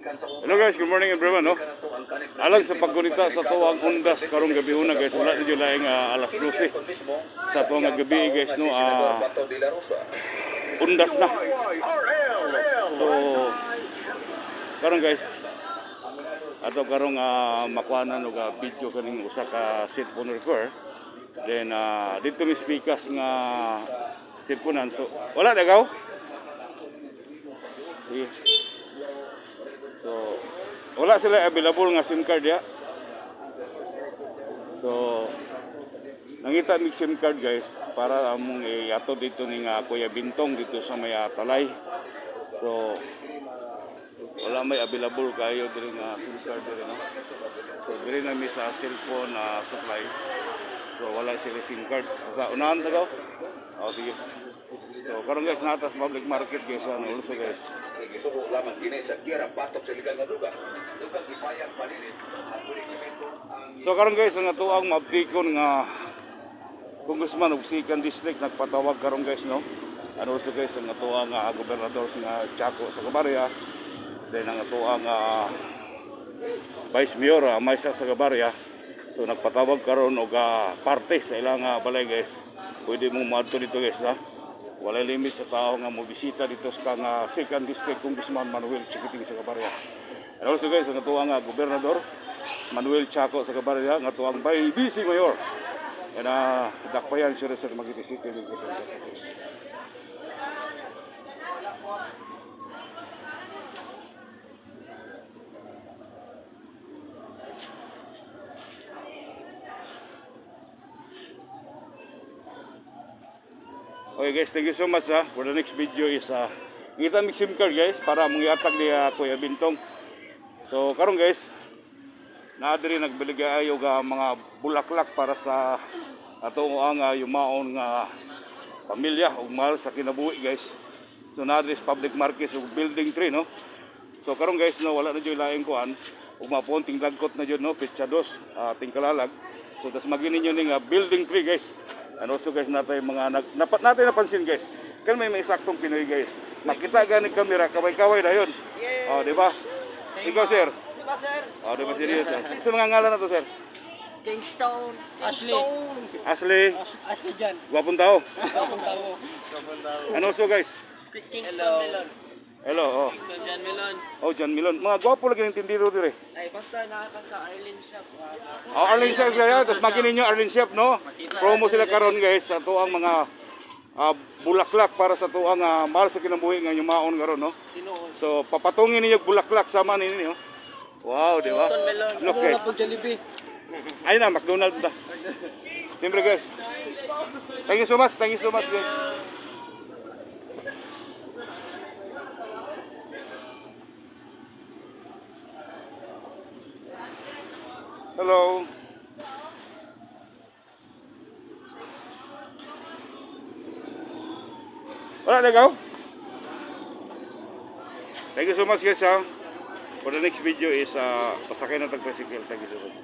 Hello guys, good morning everyone, no? Alang sa paggunita sa tuwang undas karong gabi una guys, wala na laing alas 12 sa tuwang gabi guys, no? Undas na. So karon guys, ato karong makuhanan og video kaning usa ka cellphone repair. Then dito mi speakers nga cellphone so wala na gaw. So wala sila available nga SIM card ya. So nangita mig SIM card guys para among iato dito ni nga Kuya Bintong dito sa may Talay. So wala may available kayo diri nga SIM card diri no. So diri na mi sa cellphone supply. So wala sila SIM card. Sa unahan ta gaw. Sige. So karon guys natas public market guys ano also guys. Ito lamang dinay sa gira batok sa ligang nga dugang ipayang palilit. So karon guys ang atuang maabtikon nga Congressman ug Second District nagpatawag karon guys no. Ano so guys ang atuang gobernador nga Chaco sa Gabarya. Then ang atuang Vice Mayor Maisa sa Gabarya. So nagpatawag karon og parte sa ilang balay guys. Pwede mo moadto dito guys ha. Wala limit sa tao nga mobisita dito sa Second District Congressman Manuel Chiquiting sa Gabarya. And also guys ang atuang gobernador Manuel Chaco sa Gabarya, nga atuang Vice Mayor. And dakpayan siya sa Magiti City ng Quezon. Okay guys, thank you so much for the next video is kita mig SIM card guys para mong iatag ni Kuya Bintong. So karon guys, na diri nagbiligay og mga bulaklak para sa ato ang yumaon nga pamilya ug mahal sa kinabuhi guys. So na diri public market ug building 3 no. So karon guys no wala na joy laing kuan ug mapunting dagkot na jud no petsa 2 tingkalalag. So tas magini ninyo ning building 3 guys. And also guys natay mga natin napansin guys. Kan may saktong Pinoy guys. Makita gani kamera kaway-kaway dayon. Oh, di ba? Ikaw sir. Di ba sir? Oh, di ba serious? Sa mga ngalan na to sir? Kingston. Ashley Jan. Gwapong tao. Gapong tao. And also guys. Kingston Melon. Hello. Oh. Kingston Jan Melon. Oh, John Milon. Mga gwapo lagi ng tindiro dire. Ay, basta nakaka sa Arlene Shop. Oh, Arlene Shop kaya, tapos makinin nyo Arlene Shop, no? Promo sila karon guys sa tuang mga bulaklak para sa tuang mahal sa kinabuhi nga yumaon karon, no? So, papatungin ninyo bulaklak sama ninyo. Wow, di ba? Kingston Melon. Look guys. Jollibee. Ayun na, McDonald's na. Siyempre guys. Thank you so much guys. Hello. Wala na ikaw? Thank you so much guys ha. For the next video is pasakay na tag-tricycle. Thank you so much.